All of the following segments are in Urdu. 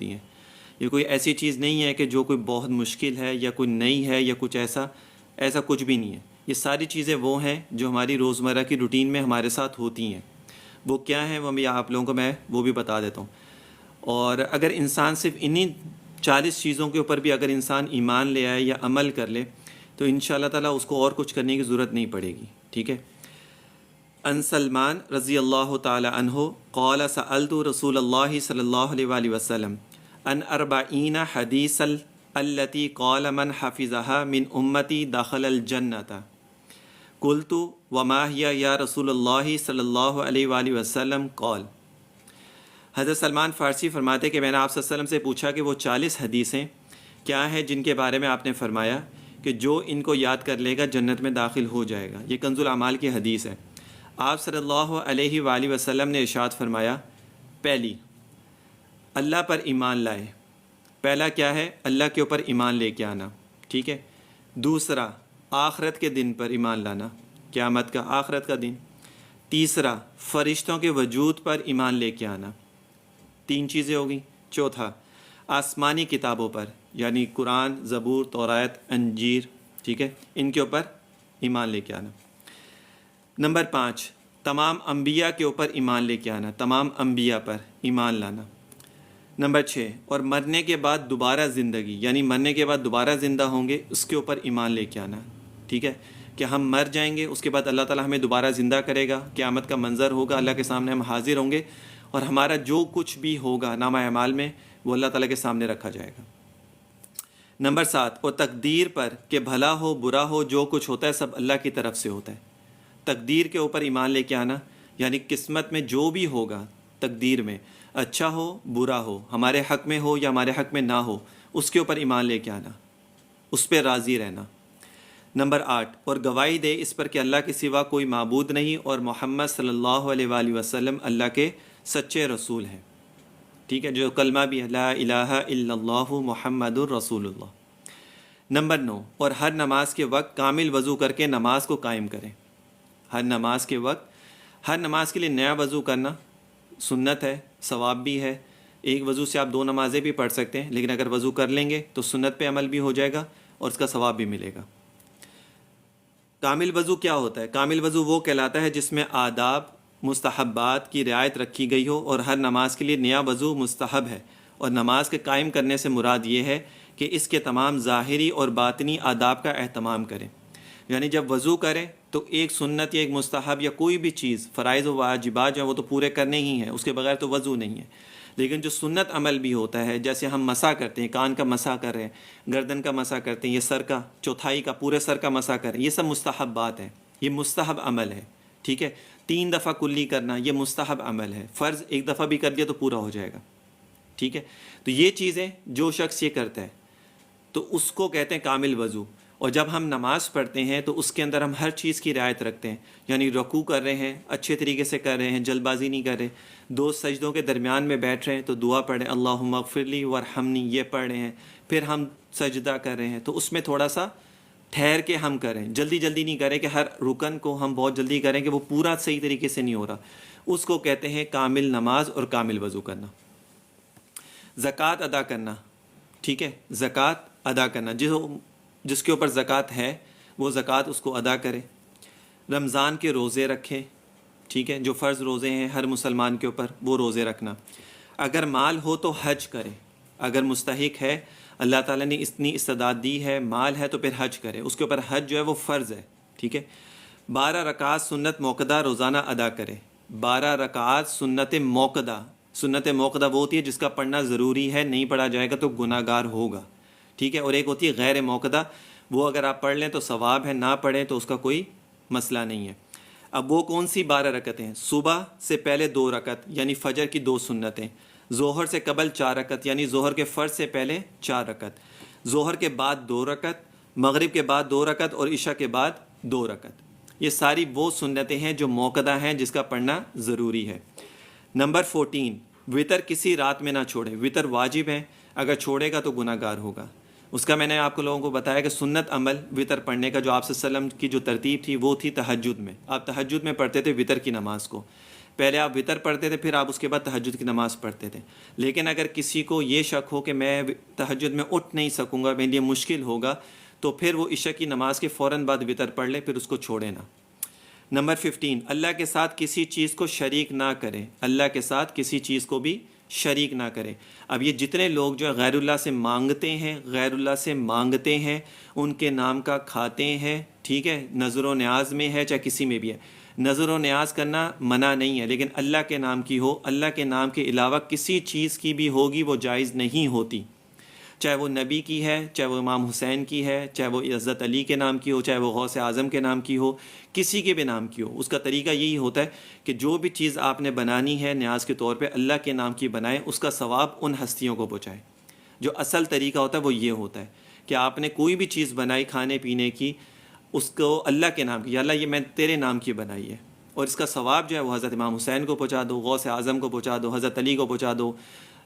ہیں۔ یہ کوئی ایسی چیز نہیں ہے کہ جو کوئی بہت مشکل ہے یا کوئی نئی ہے یا کچھ ایسا کچھ بھی نہیں ہے۔ یہ ساری چیزیں وہ ہیں جو ہماری روزمرہ کی روٹین میں ہمارے ساتھ ہوتی ہیں۔ وہ کیا ہیں وہ بھی آپ لوگوں کو میں وہ بھی بتا دیتا ہوں۔ اور اگر انسان صرف انہی 40 چیزوں کے اوپر بھی اگر انسان ایمان لے آئے یا عمل کر لے تو انشاءاللہ تعالیٰ اس کو اور کچھ کرنے کی ضرورت نہیں پڑے گی، ٹھیک ہے۔ ان سلمان رضی اللہ تعالی عنہ قال سألت رسول اللہ صلی اللہ علیہ وآلہ وسلم ان 40 حدیثا التي قال من حفظها من امتی دخل الجنۃ قلت وما هي یا رسول اللہ صلی اللہ علیہ وآلہ وسلم قال۔ حضرت سلمان فارسی فرماتے کہ میں نے آپ صلی اللہ علیہ وسلم سے پوچھا کہ وہ 40 حدیثیں کیا ہیں جن کے بارے میں آپ نے فرمایا کہ جو ان کو یاد کر لے گا جنت میں داخل ہو جائے گا۔ یہ کنز الاعمال کی حدیث ہے۔ آپ صلی اللہ علیہ وآلہ وسلم نے ارشاد فرمایا، پہلی اللہ پر ایمان لائے۔ پہلا کیا ہے؟ اللہ کے اوپر ایمان لے کے آنا، ٹھیک ہے۔ دوسرا آخرت کے دن پر ایمان لانا، قیامت کا، آخرت کا دن۔ تیسرا فرشتوں کے وجود پر ایمان لے کے آنا، 3 چیزیں ہو گئیں۔ چوتھا آسمانی کتابوں پر یعنی قرآن، زبور، تورات، انجیل، ٹھیک ہے، ان کے اوپر ایمان لے کے آنا۔ نمبر 5 تمام انبیاء کے اوپر ایمان لے کے آنا، تمام انبیاء پر ایمان لانا۔ نمبر 6 اور مرنے کے بعد دوبارہ زندگی یعنی مرنے کے بعد دوبارہ زندہ ہوں گے، اس کے اوپر ایمان لے کے آنا، ٹھیک ہے، کہ ہم مر جائیں گے، اس کے بعد اللہ تعالیٰ ہمیں دوبارہ زندہ کرے گا، قیامت کا منظر ہوگا، اللہ کے سامنے ہم حاضر ہوں گے اور ہمارا جو کچھ بھی ہوگا نامہ اعمال میں وہ اللہ تعالیٰ کے سامنے رکھا جائے گا۔ نمبر 7 اور تقدیر پر کہ بھلا ہو برا ہو جو کچھ ہوتا ہے سب اللہ کی طرف سے ہوتا ہے۔ تقدیر کے اوپر ایمان لے کے آنا یعنی قسمت میں جو بھی ہوگا، تقدیر میں اچھا ہو برا ہو، ہمارے حق میں ہو یا ہمارے حق میں نہ ہو، اس کے اوپر ایمان لے کے آنا، اس پہ راضی رہنا۔ نمبر 8 اور گواہی دے اس پر کہ اللہ کے سوا کوئی معبود نہیں اور محمد صلی اللہ علیہ وآلہ وسلم اللہ کے سچے رسول ہیں، ٹھیک ہے، جو کلمہ بھی ہے لا الہ الا اللہ محمد الرسول اللہ۔ نمبر 9 اور ہر نماز کے وقت کامل وضو کر کے نماز کو قائم کریں۔ ہر نماز کے وقت، ہر نماز کے لیے نیا وضو کرنا سنت ہے، ثواب بھی ہے۔ ایک وضو سے آپ 2 نمازیں بھی پڑھ سکتے ہیں، لیکن اگر وضو کر لیں گے تو سنت پہ عمل بھی ہو جائے گا اور اس کا ثواب بھی ملے گا۔ کامل وضو کیا ہوتا ہے؟ کامل وضو وہ کہلاتا ہے جس میں آداب مستحبات کی رعایت رکھی گئی ہو، اور ہر نماز کے لیے نیا وضو مستحب ہے، اور نماز کے قائم کرنے سے مراد یہ ہے کہ اس کے تمام ظاہری اور باطنی آداب کا اہتمام کریں۔ یعنی جب وضو کریں تو ایک سنت یا ایک مستحب یا کوئی بھی چیز، فرائض و واجبات جو ہیں وہ تو پورے کرنے ہی ہیں، اس کے بغیر تو وضو نہیں ہے۔ لیکن جو سنت عمل بھی ہوتا ہے، جیسے ہم مسح کرتے ہیں، کان کا مسح کر رہے ہیں، گردن کا مسح کرتے ہیں، یہ سر کا، چوتھائی کا، پورے سر کا مسح کریں، یہ سب مستحبات ہیں، یہ مستحب عمل ہے، ٹھیک ہے۔ 3 دفعہ کلی کرنا یہ مستحب عمل ہے، فرض 1 دفعہ بھی کر دیا تو پورا ہو جائے گا، ٹھیک ہے۔ تو یہ چیزیں جو شخص یہ کرتا ہے تو اس کو کہتے ہیں کامل وضو۔ اور جب ہم نماز پڑھتے ہیں تو اس کے اندر ہم ہر چیز کی رعایت رکھتے ہیں، یعنی رکوع کر رہے ہیں اچھے طریقے سے کر رہے ہیں، جلد بازی نہیں کر رہے، 2 سجدوں کے درمیان میں بیٹھ رہے ہیں تو دعا پڑھیں اللہم اغفر لی وارحمنی، یہ پڑھ رہے ہیں، پھر ہم سجدہ کر رہے ہیں تو اس میں تھوڑا سا ٹھہر کے ہم کریں، جلدی نہیں کریں کہ ہر رکن کو ہم بہت جلدی کریں کہ وہ پورا صحیح طریقے سے نہیں ہو رہا، اس کو کہتے ہیں کامل نماز اور کامل وضو کرنا۔ زکوٰۃ ادا کرنا، ٹھیک ہے، زکوٰۃ ادا کرنا، جس کے اوپر زکوٰۃ ہے وہ زکوٰۃ اس کو ادا کرے۔ رمضان کے روزے رکھیں، ٹھیک ہے، جو فرض روزے ہیں ہر مسلمان کے اوپر وہ روزے رکھنا۔ اگر مال ہو تو حج کرے، اگر مستحق ہے، اللہ تعالیٰ نے اتنی استعداد دی ہے، مال ہے تو پھر حج کرے، اس کے اوپر حج جو ہے وہ فرض ہے، ٹھیک ہے۔ 12 رکعات سنت موقدہ روزانہ ادا کرے۔ 12 رکعات سنت موقدہ، سنت موقدہ وہ ہوتی ہے جس کا پڑھنا ضروری ہے، نہیں پڑھا جائے گا تو گناہ گار ہوگا، ٹھیک ہے۔ اور ایک ہوتی ہے غیر موقدہ، وہ اگر آپ پڑھ لیں تو ثواب ہے، نہ پڑھیں تو اس کا کوئی مسئلہ نہیں ہے۔ اب وہ کون سی 12 رکعتیں ہیں؟ صبح سے پہلے 2 رکعت یعنی فجر کی 2 سنتیں، ظہر سے قبل 4 رکعت یعنی ظہر کے فرض سے پہلے 4 رکعت، ظہر کے بعد 2 رکعت، مغرب کے بعد 2 رکعت اور عشاء کے بعد 2 رکعت۔ یہ ساری وہ سنتیں ہیں جو موقدہ ہیں، جس کا پڑھنا ضروری ہے۔ نمبر 14 وطر کسی رات میں نہ چھوڑے، وطر واجب ہے، اگر چھوڑے گا تو گناہ گار ہوگا۔ اس کا میں نے آپ کو لوگوں کو بتایا کہ سنت عمل وطر پڑھنے کا جو آپ صلی اللہ علیہ وسلم کی جو ترتیب تھی وہ تھی تہجد میں، آپ تہجد میں پڑھتے تھے وطر کی نماز کو، پہلے آپ وطر پڑھتے تھے، پھر آپ اس کے بعد تہجد کی نماز پڑھتے تھے. لیکن اگر کسی کو یہ شک ہو کہ میں تہجد میں اٹھ نہیں سکوں گا، میرے لیے مشکل ہوگا، تو پھر وہ عشاء کی نماز کے فوراً بعد وطر پڑھ لے، پھر اس کو چھوڑے نہ. نمبر 15، اللہ کے ساتھ کسی چیز کو شریک نہ کرے. اللہ کے ساتھ کسی چیز کو بھی شریک نہ کرے. اب یہ جتنے لوگ جو ہے غیر اللہ سے مانگتے ہیں، غیر اللہ سے مانگتے ہیں، ان کے نام کا کھاتے ہیں، ٹھیک ہے، نظر و نیاز میں ہے چاہے کسی میں بھی ہے. نظر و نیاز کرنا منع نہیں ہے، لیکن اللہ کے نام کی ہو، اللہ کے نام کے علاوہ کسی چیز کی بھی ہوگی وہ جائز نہیں ہوتی. چاہے وہ نبی کی ہے، چاہے وہ امام حسین کی ہے، چاہے وہ حضرت علی کے نام کی ہو، چاہے وہ غوث اعظم کے نام کی ہو، کسی کے بھی نام کی ہو. اس کا طریقہ یہی ہوتا ہے کہ جو بھی چیز آپ نے بنانی ہے نیاز کے طور پہ اللہ کے نام کی بنائیں، اس کا ثواب ان ہستیوں کو پہنچائیں. جو اصل طریقہ ہوتا ہے وہ یہ ہوتا ہے کہ آپ نے کوئی بھی چیز بنائی کھانے پینے کی، اس کو اللہ کے نام کی، یا اللہ یہ میں تیرے نام کی بنائی ہے، اور اس کا ثواب جو ہے وہ حضرت امام حسین کو پہنچا دو، غوث اعظم کو پہنچا دو، حضرت علی کو پہنچا دو،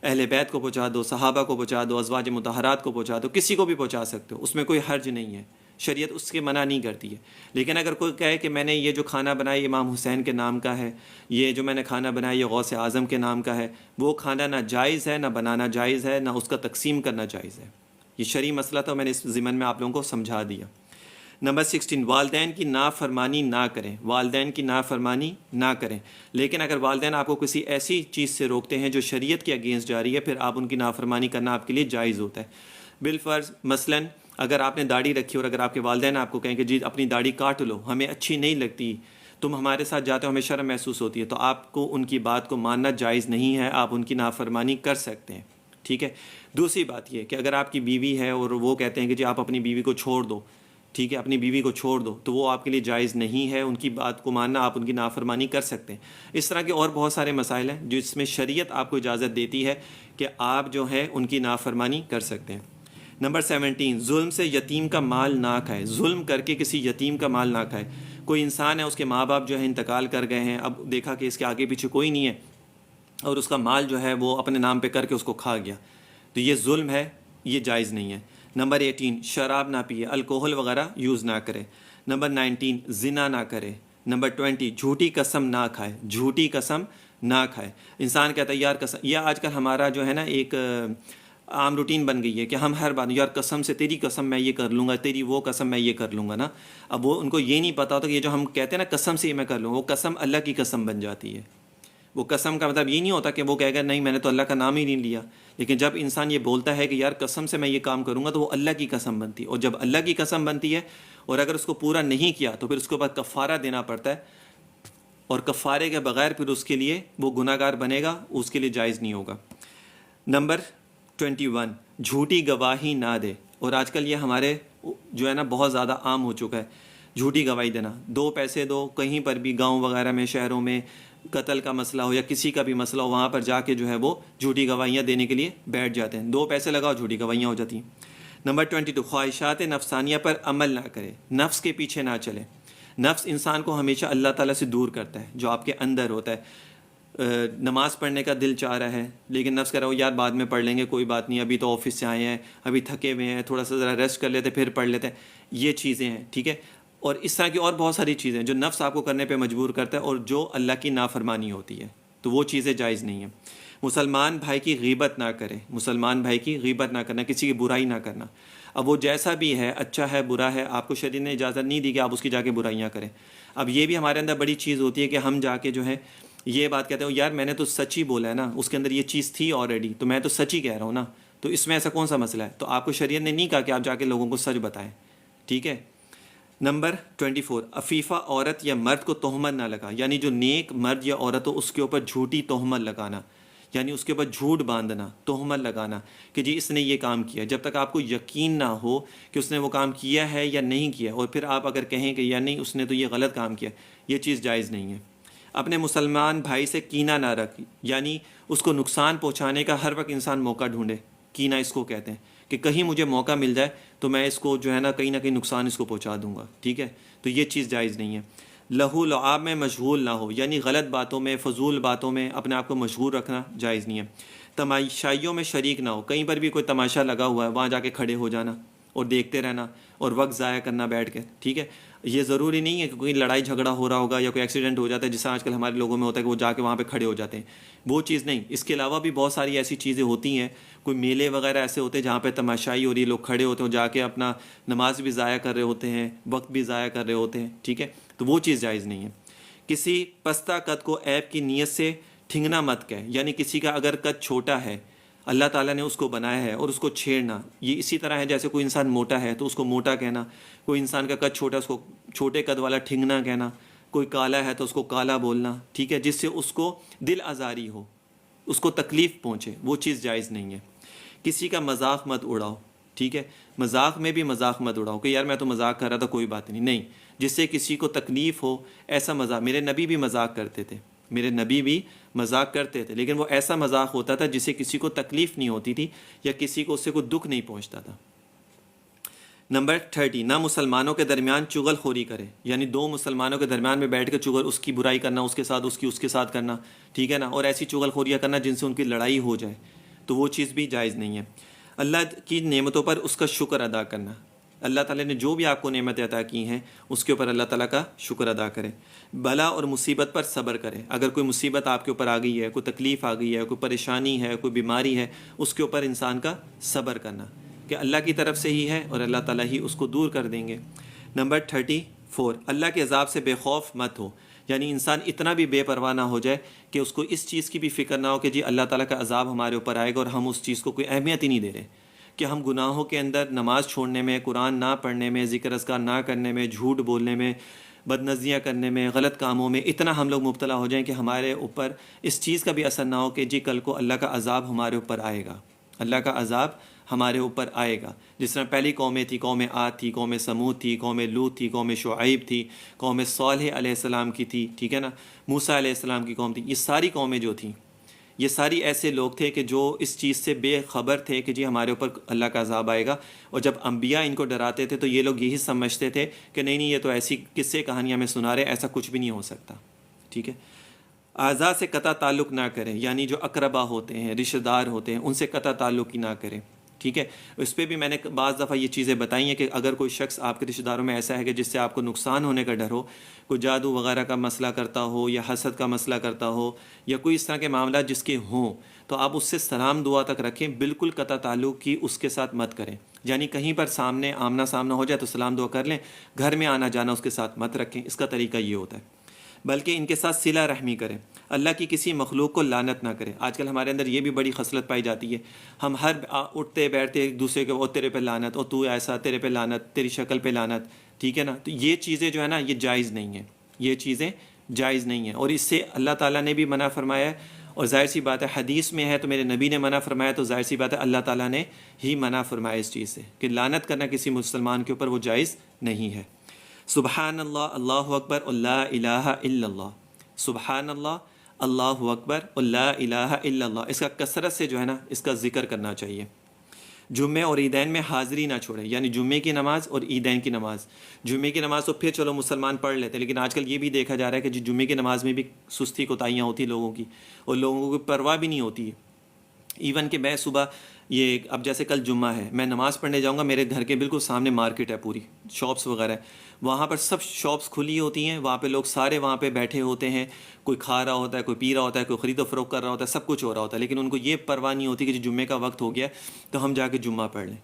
اہل بیت کو پہنچا دو، صحابہ کو پہنچا دو، ازواج مطہرات کو پہنچا دو، کسی کو بھی پہنچا سکتے ہو، اس میں کوئی حرج نہیں ہے، شریعت اس کے منع نہیں کرتی ہے. لیکن اگر کوئی کہے کہ میں نے یہ جو کھانا بنایا یہ امام حسین کے نام کا ہے، یہ جو میں نے کھانا بنایا یہ غوث اعظم کے نام کا ہے، وہ کھانا نہ جائز ہے، نہ بنانا جائز ہے، نہ اس کا تقسیم کرنا جائز ہے. یہ شرعی مسئلہ تھا، میں نے اس ضمن میں آپ لوگوں کو سمجھا دیا. نمبر 16، والدین کی نافرمانی نہ کریں. والدین کی نافرمانی نہ کریں. لیکن اگر والدین آپ کو کسی ایسی چیز سے روکتے ہیں جو شریعت کے اگینسٹ جا رہی ہے، پھر آپ ان کی نافرمانی کرنا آپ کے لیے جائز ہوتا ہے. بالفرض مثلاً اگر آپ نے داڑھی رکھی اور اگر آپ کے والدین آپ کو کہیں کہ جی اپنی داڑھی کاٹ لو، ہمیں اچھی نہیں لگتی، تم ہمارے ساتھ جاتے ہو ہمیں شرم محسوس ہوتی ہے، تو آپ کو ان کی بات کو ماننا جائز نہیں ہے، آپ ان کی نافرمانی کر سکتے ہیں. ٹھیک ہے. دوسری بات یہ کہ اگر آپ کی بیوی ہے اور وہ کہتے ہیں کہ جی آپ اپنی بیوی کو چھوڑ دو، ٹھیک ہے، اپنی بیوی کو چھوڑ دو، تو وہ آپ کے لیے جائز نہیں ہے، ان کی بات کو ماننا، آپ ان کی نافرمانی کر سکتے ہیں. اس طرح کے اور بہت سارے مسائل ہیں جس میں شریعت آپ کو اجازت دیتی ہے کہ آپ جو ہے ان کی نافرمانی کر سکتے ہیں. نمبر 17، ظلم سے یتیم کا مال نہ کھائے. ظلم کر کے کسی یتیم کا مال نہ کھائے. کوئی انسان ہے، اس کے ماں باپ جو ہے انتقال کر گئے ہیں، اب دیکھا کہ اس کے آگے پیچھے کوئی نہیں ہے اور اس کا مال جو ہے وہ اپنے نام پہ کر کے اس کو کھا گیا، تو یہ ظلم ہے، یہ جائز نہیں ہے. نمبر 18، شراب نہ پیے، الکوہل وغیرہ یوز نہ کرے. نمبر 19، زنا نہ کرے. نمبر 20، جھوٹی قسم نہ کھائے. جھوٹی قسم نہ کھائے. انسان کہتا ہے یار قسم، یہ آج کل ہمارا جو ہے نا ایک عام روٹین بن گئی ہے کہ ہم ہر بات یار قسم سے، تیری قسم میں یہ کر لوں گا، تیری وہ قسم میں یہ کر لوں گا نا. اب وہ ان کو یہ نہیں پتا ہوتا کہ یہ جو ہم کہتے ہیں نا قسم سے یہ میں کر لوں، وہ قسم اللہ کی قسم بن جاتی ہے. وہ قسم کا مطلب یہ نہیں ہوتا کہ وہ کہے گا نہیں میں نے تو اللہ کا نام ہی نہیں لیا. لیکن جب انسان یہ بولتا ہے کہ یار قسم سے میں یہ کام کروں گا، تو وہ اللہ کی قسم بنتی ہے. اور جب اللہ کی قسم بنتی ہے اور اگر اس کو پورا نہیں کیا تو پھر اس کے بعد کفارہ دینا پڑتا ہے، اور کفارے کے بغیر پھر اس کے لیے وہ گناہ گار بنے گا، اس کے لیے جائز نہیں ہوگا. نمبر 21، جھوٹی گواہی نہ دے. اور آج کل یہ ہمارے جو ہے نا بہت زیادہ عام ہو چکا ہے جھوٹی گواہی دینا. 2 پیسے دو، کہیں پر بھی گاؤں وغیرہ میں، شہروں میں قتل کا مسئلہ ہو یا کسی کا بھی مسئلہ ہو، وہاں پر جا کے جو ہے وہ جھوٹی گواہیاں دینے کے لیے بیٹھ جاتے ہیں. 2 پیسے لگاؤ، جھوٹی گواہیاں ہو جاتی ہیں. نمبر 22، خواہشات نفسانیہ پر عمل نہ کرے. نفس کے پیچھے نہ چلے. نفس انسان کو ہمیشہ اللہ تعالیٰ سے دور کرتا ہے، جو آپ کے اندر ہوتا ہے. نماز پڑھنے کا دل چاہ رہا ہے لیکن نفس کہہ رہا ہو یار بعد میں پڑھ لیں گے، کوئی بات نہیں، ابھی تو آفس سے آئے ہیں، ابھی تھکے ہوئے ہیں، تھوڑا سا ذرا ریسٹ کر لیتے پھر پڑھ لیتے ہیں. یہ چیزیں ہیں، ٹھیک ہے. اور اس طرح کی اور بہت ساری چیزیں جو نفس آپ کو کرنے پہ مجبور کرتا ہے اور جو اللہ کی نافرمانی ہوتی ہے، تو وہ چیزیں جائز نہیں ہیں. مسلمان بھائی کی غیبت نہ کرے. مسلمان بھائی کی غیبت نہ کرنا، کسی کی برائی نہ کرنا. اب وہ جیسا بھی ہے، اچھا ہے برا ہے، آپ کو شریعت نے اجازت نہیں دی کہ آپ اس کی جا کے برائیاں کریں. اب یہ بھی ہمارے اندر بڑی چیز ہوتی ہے کہ ہم جا کے جو ہے یہ بات کہتے ہو یار میں نے تو سچ ہی بولا ہے نا، اس کے اندر یہ چیز تھی آلریڈی، تو میں تو سچ ہی کہہ رہا ہوں نا، تو اس میں ایسا کون سا مسئلہ ہے. تو آپ کو شریعت نے نہیں کہا کہ آپ جا کے لوگوں کو سچ بتائیں، ٹھیک ہے. نمبر 24، عفیفہ عورت یا مرد کو تہمت نہ لگا. یعنی جو نیک مرد یا عورت ہو اس کے اوپر جھوٹی تہمت لگانا، یعنی اس کے اوپر جھوٹ باندھنا، تہمت لگانا کہ جی اس نے یہ کام کیا، جب تک آپ کو یقین نہ ہو کہ اس نے وہ کام کیا ہے یا نہیں کیا، اور پھر آپ اگر کہیں کہ یا نہیں اس نے تو یہ غلط کام کیا، یہ چیز جائز نہیں ہے. اپنے مسلمان بھائی سے کینہ نہ رکھ. یعنی اس کو نقصان پہنچانے کا ہر وقت انسان موقع ڈھونڈے. کینہ اس کو کہتے ہیں کہ کہیں مجھے موقع مل جائے تو میں اس کو جو ہے نا کہیں نقصان اس کو پہنچا دوں گا، ٹھیک ہے. تو یہ چیز جائز نہیں ہے. لہو لعاب میں مشغول نہ ہو. یعنی غلط باتوں میں، فضول باتوں میں اپنے آپ کو مشغول رکھنا جائز نہیں ہے. تماشائیوں میں شریک نہ ہو. کہیں پر بھی کوئی تماشا لگا ہوا ہے وہاں جا کے کھڑے ہو جانا اور دیکھتے رہنا اور وقت ضائع کرنا بیٹھ کے، ٹھیک ہے. یہ ضروری نہیں ہے کہ کوئی لڑائی جھگڑا ہو رہا ہوگا یا کوئی ایکسیڈنٹ ہو جاتا ہے جس سے آج کل ہمارے لوگوں میں ہوتا ہے کہ وہ جا کے وہاں پہ کھڑے ہو جاتے ہیں، وہ چیز نہیں. اس کے علاوہ بھی بہت ساری ایسی چیزیں ہوتی ہیں، کوئی میلے وغیرہ ایسے ہوتے ہیں جہاں پہ تماشائی ہو رہی ہے، لوگ کھڑے ہوتے ہیں، جا کے اپنا نماز بھی ضائع کر رہے ہوتے ہیں، وقت بھی ضائع کر رہے ہوتے ہیں، ٹھیک ہے، تو وہ چیز جائز نہیں ہے. کسی پستہ قد کو عیب کی نیت سے ٹھنگنا مت کہے، یعنی کسی کا اگر قد چھوٹا ہے، اللہ تعالیٰ نے اس کو بنایا ہے اور اس کو چھیڑنا، یہ اسی طرح ہے جیسے کوئی انسان موٹا ہے تو اس کو موٹا کہنا، کوئی انسان کا قد چھوٹا ہے اس کو چھوٹے قد والا ٹھنگنا کہنا، کوئی کالا ہے تو اس کو کالا بولنا، ٹھیک ہے، جس سے اس کو دل آزاری ہو، اس کو تکلیف پہنچے، وہ چیز جائز نہیں ہے. کسی کا مذاق مت اڑاؤ، ٹھیک ہے، مذاق میں بھی مذاق مت اڑاؤ کہ یار میں تو مذاق کر رہا تھا کوئی بات نہیں، جس سے کسی کو تکلیف ہو ایسا مذاق. میرے نبی بھی مذاق کرتے تھے، میرے نبی بھی مذاق کرتے تھے، لیکن وہ ایسا مذاق ہوتا تھا جس سے کسی کو تکلیف نہیں ہوتی تھی یا کسی کو اس سے کوئی دکھ نہیں پہنچتا تھا. نمبر 30، نہ مسلمانوں کے درمیان چغل خوری کرے، یعنی دو مسلمانوں کے درمیان میں بیٹھ کے چغل، اس کی برائی کرنا، اس کے ساتھ اس کے ساتھ کرنا، ٹھیک ہے نا، اور ایسی چغل خوریاں کرنا جن سے ان کی لڑائی ہو جائے، تو وہ چیز بھی جائز نہیں ہے. اللہ کی نعمتوں پر اس کا شکر ادا کرنا، اللہ تعالیٰ نے جو بھی آپ کو نعمتیں عطا کی ہیں اس کے اوپر اللہ تعالیٰ کا شکر ادا کرے. بلا اور مصیبت پر صبر کرے، اگر کوئی مصیبت آپ کے اوپر آ گئی ہے، کوئی تکلیف آ گئی ہے، کوئی پریشانی ہے، کوئی بیماری ہے، اس کے اوپر انسان کا صبر کرنا کہ اللہ کی طرف سے ہی ہے اور اللہ تعالیٰ ہی اس کو دور کر دیں گے. نمبر 34، اللہ کے عذاب سے بے خوف مت ہو، یعنی انسان اتنا بھی بے پرواہ نہ ہو جائے کہ اس کو اس چیز کی بھی فکر نہ ہو کہ جی اللہ تعالیٰ کا عذاب ہمارے اوپر آئے گا اور ہم اس چیز کو کوئی اہمیت ہی نہیں دے رہے، کہ ہم گناہوں کے اندر نماز چھوڑنے میں، قرآن نہ پڑھنے میں، ذکر اذکار نہ کرنے میں، جھوٹ بولنے میں، بدنظریاں کرنے میں، غلط کاموں میں اتنا ہم لوگ مبتلا ہو جائیں کہ ہمارے اوپر اس چیز کا بھی اثر نہ ہو کہ جی کل کو اللہ کا عذاب ہمارے اوپر آئے گا، اللہ کا عذاب ہمارے اوپر آئے گا. جس طرح پہلی قومیں تھی، قوم عاد تھی، قوم سمود تھی، قوم لوط تھی، قوم شعیب تھی، قوم صالح علیہ السلام کی تھی، ٹھیک ہے نا، موسیٰ علیہ السلام کی قوم تھی. یہ ساری قومیں جو تھیں، یہ ساری ایسے لوگ تھے کہ جو اس چیز سے بے خبر تھے کہ جی ہمارے اوپر اللہ کا عذاب آئے گا، اور جب انبیاء ان کو ڈراتے تھے تو یہ لوگ یہی سمجھتے تھے کہ نہیں یہ تو ایسی قصے کہانیاں میں سنا رہے، ایسا کچھ بھی نہیں ہو سکتا، ٹھیک ہے. اعضاء سے قطع تعلق نہ کریں، یعنی جو اقربا ہوتے ہیں، رشتہ دار ہوتے ہیں، ان سے قطع تعلق ہی نہ کریں، ٹھیک ہے. اس پہ بھی میں نے بعض دفعہ یہ چیزیں بتائی ہیں کہ اگر کوئی شخص آپ کے رشتہ داروں میں ایسا ہے کہ جس سے آپ کو نقصان ہونے کا ڈر ہو، کوئی جادو وغیرہ کا مسئلہ کرتا ہو یا حسد کا مسئلہ کرتا ہو یا کوئی اس طرح کے معاملات جس کے ہوں، تو آپ اس سے سلام دعا تک رکھیں، بالکل قطع تعلق کی اس کے ساتھ مت کریں. یعنی کہیں پر سامنے آمنا سامنا ہو جائے تو سلام دعا کر لیں، گھر میں آنا جانا اس کے ساتھ مت رکھیں. اس کا طریقہ یہ ہوتا ہے. بلکہ ان کے ساتھ صلہ رحمی کریں، اللہ کی کسی مخلوق کو لعنت نہ کریں. آج کل ہمارے اندر یہ بھی بڑی خصلت پائی جاتی ہے، ہم ہر اٹھتے بیٹھتے ایک دوسرے کے، او تیرے پہ لعنت، او تو ایسا، تیرے پہ لعنت، تیری شکل پہ لعنت، ٹھیک ہے نا. تو یہ چیزیں جو ہے نا یہ جائز نہیں ہیں، یہ چیزیں جائز نہیں ہیں، اور اس سے اللہ تعالیٰ نے بھی منع فرمایا ہے. اور ظاہر سی بات ہے حدیث میں ہے تو میرے نبی نے منع فرمایا، تو ظاہر سی بات ہے اللہ تعالیٰ نے ہی منع فرمایا اس چیز سے کہ لعنت کرنا کسی مسلمان کے اوپر وہ جائز نہیں ہے. سبحان اللہ، اللہ اکبر، اور لا الہ الا اللہ. سبحان اللہ، اللہ اکبر، اور لا الہ الا اللہ، اس کا کثرت سے جو ہے نا اس کا ذکر کرنا چاہیے. جمعے اور عیدین میں حاضری نہ چھوڑیں، یعنی جمعے کی نماز اور عیدین کی نماز. جمعے کی نماز تو پھر چلو مسلمان پڑھ لیتے ہیں، لیکن آج کل یہ بھی دیکھا جا رہا ہے کہ جمعے کی نماز میں بھی سستی کوتاہیاں ہوتی لوگوں کی، اور لوگوں کو پرواہ بھی نہیں ہوتی ہے. ایون کہ میں صبح یہ اب جیسے کل جمعہ ہے، میں نماز پڑھنے جاؤں گا، میرے گھر کے بالکل سامنے مارکیٹ ہے، پوری شاپس وغیرہ ہے، وہاں پر سب شاپس کھلی ہوتی ہیں، وہاں پہ لوگ سارے وہاں پہ بیٹھے ہوتے ہیں، کوئی کھا رہا ہوتا ہے، کوئی پی رہا ہوتا ہے، کوئی خرید و فروخت کر رہا ہوتا ہے، سب کچھ ہو رہا ہوتا ہے، لیکن ان کو یہ پرواہ نہیں ہوتی کہ جو جمعے کا وقت ہو گیا تو ہم جا کے جمعہ پڑھ لیں.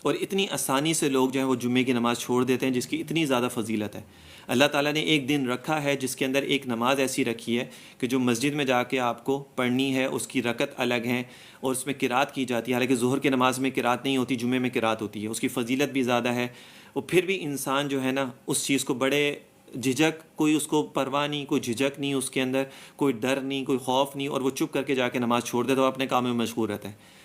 اور اتنی آسانی سے لوگ جو ہیں وہ جمعے کی نماز چھوڑ دیتے ہیں، جس کی اتنی زیادہ فضیلت ہے. اللہ تعالیٰ نے ایک دن رکھا ہے جس کے اندر ایک نماز ایسی رکھی ہے کہ جو مسجد میں جا کے آپ کو پڑھنی ہے، اس کی رکعت الگ ہیں اور اس میں قرات کی جاتی ہے. حالانکہ ظہر کی نماز میں قرات نہیں ہوتی، جمعے میں قرات ہوتی ہے، اس کی فضیلت بھی زیادہ ہے. اور پھر بھی انسان جو ہے نا اس چیز کو بڑے جھجک، کوئی اس کو پرواہ نہیں، کوئی جھجک نہیں اس کے اندر، کوئی ڈر نہیں، کوئی خوف نہیں، اور وہ چپ کر کے جا کے نماز چھوڑ دیتا ہے، وہ اپنے کام میں مشغول رہتا ہے.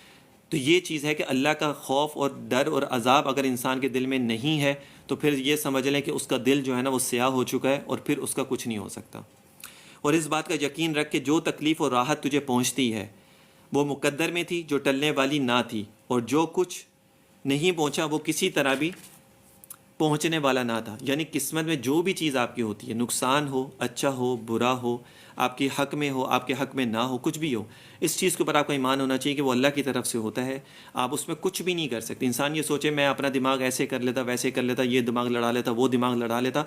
تو یہ چیز ہے کہ اللہ کا خوف اور ڈر اور عذاب اگر انسان کے دل میں نہیں ہے تو پھر یہ سمجھ لیں کہ اس کا دل جو ہے نا وہ سیاہ ہو چکا ہے اور پھر اس کا کچھ نہیں ہو سکتا. اور اس بات کا یقین رکھ کہ جو تکلیف اور راحت تجھے پہنچتی ہے وہ مقدر میں تھی، جو ٹلنے والی نہ تھی، اور جو کچھ نہیں پہنچا وہ کسی طرح بھی پہنچنے والا نہ تھا. یعنی قسمت میں جو بھی چیز آپ کی ہوتی ہے، نقصان ہو، اچھا ہو، برا ہو، آپ کے حق میں ہو آپ کے حق میں نہ ہو، کچھ بھی ہو، اس چیز کے اوپر آپ کا ایمان ہونا چاہیے کہ وہ اللہ کی طرف سے ہوتا ہے، آپ اس میں کچھ بھی نہیں کر سکتے۔ انسان یہ سوچے میں اپنا دماغ ایسے کر لیتا ویسے کر لیتا، یہ دماغ لڑا لیتا وہ دماغ لڑا لیتا،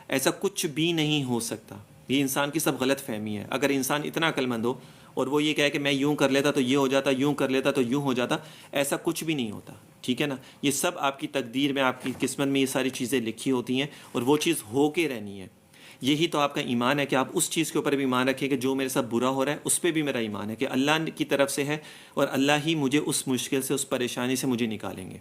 ایسا کچھ بھی نہیں ہو سکتا۔ یہ انسان کی سب غلط فہمی ہے۔ اگر انسان اتنا عقل مند ہو اور وہ یہ کہے کہ میں یوں کر لیتا تو یہ ہو جاتا، یوں کر لیتا تو یوں ہو جاتا، ایسا کچھ بھی نہیں ہوتا، ٹھیک ہے نا؟ یہ سب آپ کی تقدیر میں، آپ کی قسمت میں یہ ساری چیزیں لکھی ہوتی ہیں اور وہ چیز ہو کے رہنی ہے۔ یہی تو آپ کا ایمان ہے کہ آپ اس چیز کے اوپر بھی ایمان رکھیں کہ جو میرے ساتھ برا ہو رہا ہے اس پہ بھی میرا ایمان ہے کہ اللہ کی طرف سے ہے اور اللہ ہی مجھے اس مشکل سے، اس پریشانی سے مجھے نکالیں گے۔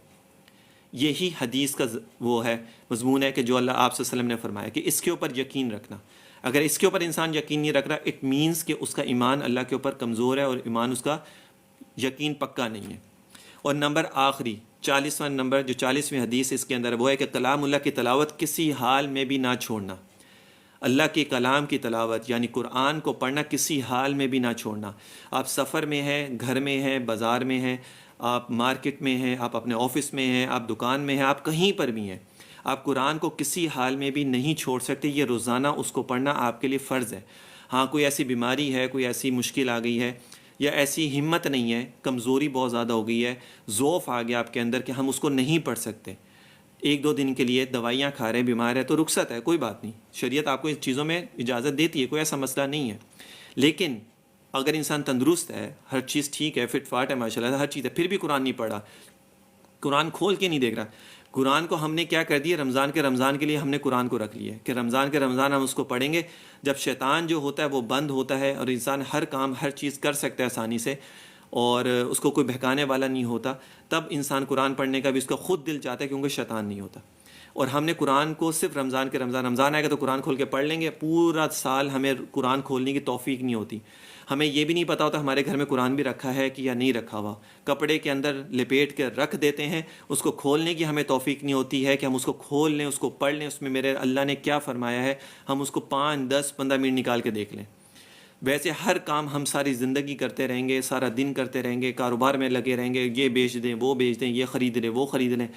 یہی حدیث کا وہ ہے، مضمون ہے کہ جو اللہ آپ صلی اللہ علیہ وسلم نے فرمایا کہ اس کے اوپر یقین رکھنا۔ اگر اس کے اوپر انسان یقین نہیں رکھ رہا، اٹ مینس کہ اس کا ایمان اللہ کے اوپر کمزور ہے اور ایمان اس کا یقین پکا نہیں ہے۔ اور نمبر آخری 40واں نمبر، جو 40ویں حدیث اس کے اندر وہ ہے کہ کلام اللہ کی تلاوت کسی حال میں بھی نہ چھوڑنا۔ اللہ کے کلام کی تلاوت یعنی قرآن کو پڑھنا کسی حال میں بھی نہ چھوڑنا۔ آپ سفر میں ہیں، گھر میں ہیں، بازار میں ہیں، آپ مارکیٹ میں ہیں، آپ اپنے آفس میں ہیں، آپ دکان میں ہیں، آپ کہیں پر بھی ہیں، آپ قرآن کو کسی حال میں بھی نہیں چھوڑ سکتے۔ یہ روزانہ اس کو پڑھنا آپ کے لیے فرض ہے۔ ہاں کوئی ایسی بیماری ہے، کوئی ایسی مشکل آ گئی ہے، یا ایسی ہمت نہیں ہے، کمزوری بہت زیادہ ہو گئی ہے، ضعف آ گیا آپ کے اندر کہ ہم اس کو نہیں پڑھ سکتے، ایک دو دن کے لیے دوائیاں کھا رہے ہیں، بیمار ہے تو رخصت ہے، کوئی بات نہیں، شریعت آپ کو اس چیزوں میں اجازت دیتی ہے، کوئی ایسا مسئلہ نہیں ہے۔ لیکن اگر انسان تندرست ہے، ہر چیز ٹھیک ہے، فٹ فاٹ ہے، ماشاء اللہ ہر چیز ہے، پھر بھی قرآن نہیں پڑھا، قرآن کھول کے نہیں دیکھ رہا، قرآن کو ہم نے کیا کر دیا، رمضان کے لیے ہم نے قرآن کو رکھ لیا کہ رمضان کے رمضان ہم اس کو پڑھیں گے۔ جب شیطان جو ہوتا ہے وہ بند ہوتا ہے اور انسان ہر کام ہر چیز کر سکتا ہے آسانی سے اور اس کو کوئی بہکانے والا نہیں ہوتا، تب انسان قرآن پڑھنے کا بھی اس کا خود دل چاہتا ہے کیونکہ شیطان نہیں ہوتا۔ اور ہم نے قرآن کو صرف رمضان آئے گا تو قرآن کھول کے پڑھ لیں گے، پورا سال ہمیں قرآن کھولنے کی توفیق نہیں ہوتی۔ ہمیں یہ بھی نہیں پتہ ہوتا ہمارے گھر میں قرآن بھی رکھا ہے کہ یا نہیں رکھا ہوا، کپڑے کے اندر لپیٹ کے رکھ دیتے ہیں، اس کو کھولنے کی ہمیں توفیق نہیں ہوتی ہے کہ ہم اس کو کھول لیں، اس کو پڑھ لیں، اس میں میرے اللہ نے کیا فرمایا ہے، ہم اس کو 5 10 15 منٹ نکال کے دیکھ لیں۔ ویسے ہر کام ہم ساری زندگی کرتے رہیں گے، سارا دن کرتے رہیں گے، کاروبار میں لگے رہیں گے، یہ بیچ دیں وہ بیچ دیں، یہ خرید لیں وہ خرید لیں،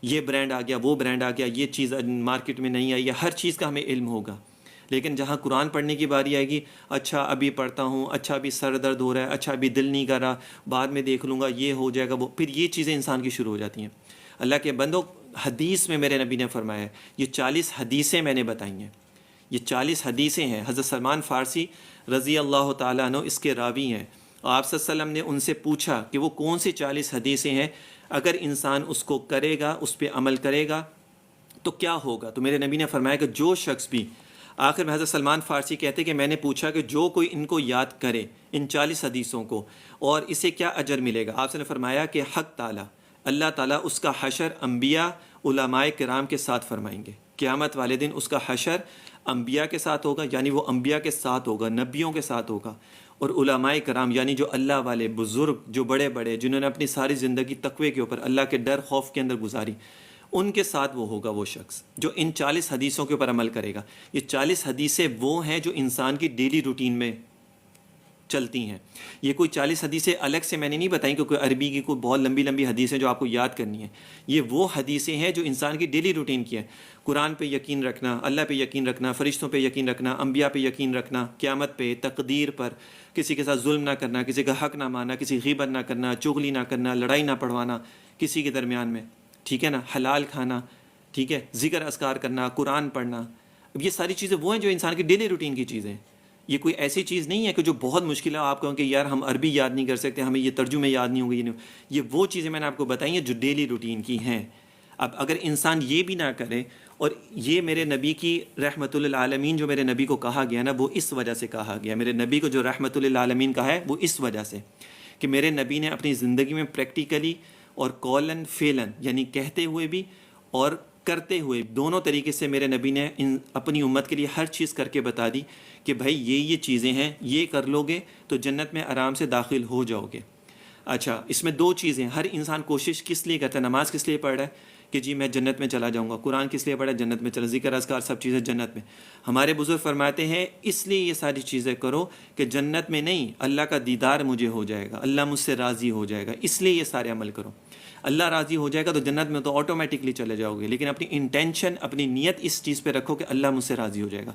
یہ برانڈ آ گیا وہ برانڈ آ گیا، یہ چیز مارکیٹ میں نہیں آئی ہے، ہر چیز کا ہمیں علم ہوگا۔ لیکن جہاں قرآن پڑھنے کی باری آئے گی، اچھا ابھی پڑھتا ہوں، اچھا ابھی سر درد ہو رہا ہے، اچھا ابھی دل نہیں کر رہا، بعد میں دیکھ لوں گا، یہ ہو جائے گا وہ، پھر یہ چیزیں انسان کی شروع ہو جاتی ہیں۔ اللہ کے بندوں، حدیث میں میرے نبی نے فرمایا ہے، یہ 40 حدیثیں میں نے بتائی ہیں، یہ 40 حدیثیں ہیں۔ حضرت سلمان فارسی رضی اللہ تعالیٰ عنہ اس کے راوی ہیں، اور آپ صلی اللہ علیہ وسلم نے ان سے پوچھا کہ وہ کون سی 40 حدیثیں ہیں، اگر انسان اس کو کرے گا، اس پہ عمل کرے گا تو کیا ہوگا؟ تو میرے نبی نے فرمایا کہ جو شخص بھی، آخر میں حضرت سلمان فارسی کہتے کہ میں نے پوچھا کہ جو کوئی ان کو یاد کرے، ان 40 حدیثوں کو، اور اسے کیا اجر ملے گا؟ آپ سے نے فرمایا کہ حق تعالیٰ، اللہ تعالیٰ اس کا حشر انبیاء علماء کرام کے ساتھ فرمائیں گے۔ قیامت والے دن اس کا حشر انبیاء کے ساتھ ہوگا، یعنی وہ انبیاء کے ساتھ ہوگا، نبیوں کے ساتھ ہوگا، اور علماء کرام یعنی جو اللہ والے بزرگ، جو بڑے بڑے، جنہوں نے اپنی ساری زندگی تقوی کے اوپر، اللہ کے ڈر خوف کے اندر گزاری، ان کے ساتھ وہ ہوگا وہ شخص جو ان 40 حدیثوں کے اوپر عمل کرے گا۔ یہ 40 حدیثیں وہ ہیں جو انسان کی ڈیلی روٹین میں چلتی ہیں۔ یہ کوئی 40 حدیثیں الگ سے میں نے نہیں بتائیں کہ کوئی عربی کی کوئی بہت لمبی لمبی حدیثیں جو آپ کو یاد کرنی ہیں، یہ وہ حدیثیں ہیں جو انسان کی ڈیلی روٹین کی ہیں۔ قرآن پہ یقین رکھنا، اللہ پہ یقین رکھنا، فرشتوں پہ یقین رکھنا، انبیاء پہ یقین رکھنا، قیامت پہ، تقدیر پر، کسی کے ساتھ ظلم نہ کرنا، کسی کا حق نہ ماننا، کسی غیبت نہ کرنا، چغلی نہ کرنا، لڑائی نہ پڑھوانا کسی کے درمیان میں، ٹھیک ہے نا، حلال کھانا، ٹھیک ہے، ذکر اذکار کرنا، قرآن پڑھنا۔ اب یہ ساری چیزیں وہ ہیں جو انسان کی ڈیلی روٹین کی چیزیں ہیں۔ یہ کوئی ایسی چیز نہیں ہے کہ جو بہت مشکل ہے، آپ کہوں کہ یار ہم عربی یاد نہیں کر سکتے، ہمیں یہ ترجمے یاد نہیں ہوں گے، یہ وہ چیزیں میں نے آپ کو بتائی ہیں جو ڈیلی روٹین کی ہیں۔ اب اگر انسان یہ بھی نہ کرے، اور یہ میرے نبی کی رحمت للعالمین جو میرے نبی کو کہا گیا نا، وہ اس وجہ سے کہا گیا، میرے نبی کو جو رحمت للعالمین کہا ہے وہ اس وجہ سے کہ میرے نبی نے اپنی زندگی میں پریکٹیکلی اور قولاً فعلاً، یعنی کہتے ہوئے بھی اور کرتے ہوئے دونوں طریقے سے میرے نبی نے اپنی امت کے لیے ہر چیز کر کے بتا دی کہ بھائی یہ چیزیں ہیں، یہ کر لو گے تو جنت میں آرام سے داخل ہو جاؤ گے۔ اچھا، اس میں 2 چیزیں، ہر انسان کوشش کس لیے کرتا ہے؟ نماز کس لیے پڑھ رہا ہے کہ جی میں جنت میں چلا جاؤں گا، قرآن کس لیے پڑھا ہے؟ جنت میں چلا، ذکر اذکار سب چیزیں جنت میں۔ ہمارے بزرگ فرماتے ہیں اس لیے یہ ساری چیزیں کرو کہ جنت میں نہیں، اللہ کا دیدار مجھے ہو جائے گا، اللہ مجھ سے راضی ہو جائے گا، اس لیے یہ سارے عمل کرو۔ اللہ راضی ہو جائے گا تو جنت میں تو آٹومیٹکلی چلے جاؤ گے، لیکن اپنی انٹینشن، اپنی نیت اس چیز پہ رکھو کہ اللہ مجھ سے راضی ہو جائے گا۔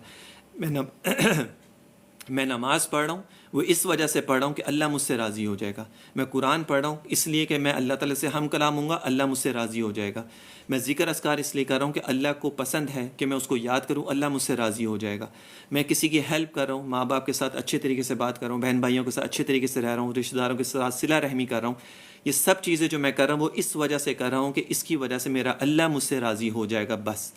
میں نماز پڑھ رہا ہوں وہ اس وجہ سے پڑھ رہا ہوں کہ اللہ مجھ سے راضی ہو جائے گا. میں قرآن پڑھ رہا ہوں اس لیے کہ میں اللہ تعالیٰ سے ہم کلام ہوں گا, اللہ مجھ سے راضی ہو جائے گا. میں ذکر اذکار اس لیے کر رہا ہوں کہ اللہ کو پسند ہے کہ میں اس کو یاد کروں, اللہ مجھ سے راضی ہو جائے گا. میں کسی کی ہیلپ کر رہا ہوں, ماں باپ کے ساتھ اچھے طریقے سے بات کر رہا ہوں, بہن بھائیوں کے ساتھ اچھے طریقے سے رہ رہا ہوں, رشتہ داروں کے ساتھ صلہ رحمی کر رہا ہوں. یہ سب چیزیں جو میں کر رہا ہوں وہ اس وجہ سے کر رہا ہوں کہ اس کی وجہ سے میرا اللہ مجھ سے راضی ہو جائے گا. بس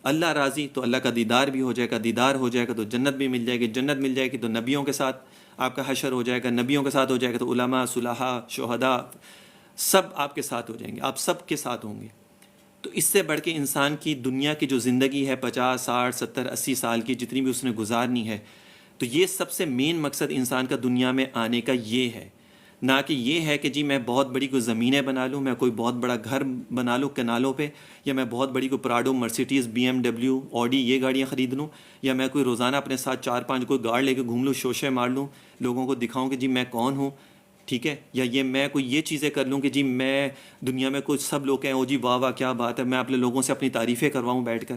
اللہ راضی تو اللہ کا دیدار بھی ہو جائے گا, دیدار ہو جائے گا تو جنت بھی مل جائے گی, جنت مل جائے گی تو نبیوں کے ساتھ آپ کا حشر ہو جائے گا, نبیوں کے ساتھ ہو جائے گا تو علماء, صلحاء, شہداء سب آپ کے ساتھ ہو جائیں گے, آپ سب کے ساتھ ہوں گے. تو اس سے بڑھ کے انسان کی دنیا کی جو زندگی ہے 50, 60, 70, 80 سال کی جتنی بھی اس نے گزارنی ہے, تو یہ سب سے مین مقصد انسان کا دنیا میں آنے کا یہ ہے, نہ کہ یہ ہے کہ جی میں بہت بڑی کوئی زمینیں بنا لوں, میں کوئی بہت بڑا گھر بنا لوں کنالوں پہ, یا میں بہت بڑی کوئی پراڈو, مرسیڈیز, BMW, آڈی یہ گاڑیاں خرید لوں, یا میں کوئی روزانہ اپنے ساتھ 4-5 کوئی گاڑ لے کے گھوم لوں, شوشے مار لوں, لوگوں کو دکھاؤں کہ جی میں کون ہوں, ٹھیک ہے, یا یہ میں کوئی یہ چیزیں کر لوں کہ جی میں دنیا میں کوئی سب لوگ کہیں او جی واہ واہ کیا بات ہے, میں اپنے لوگوں سے اپنی تعریفیں کرواؤں بیٹھ کر.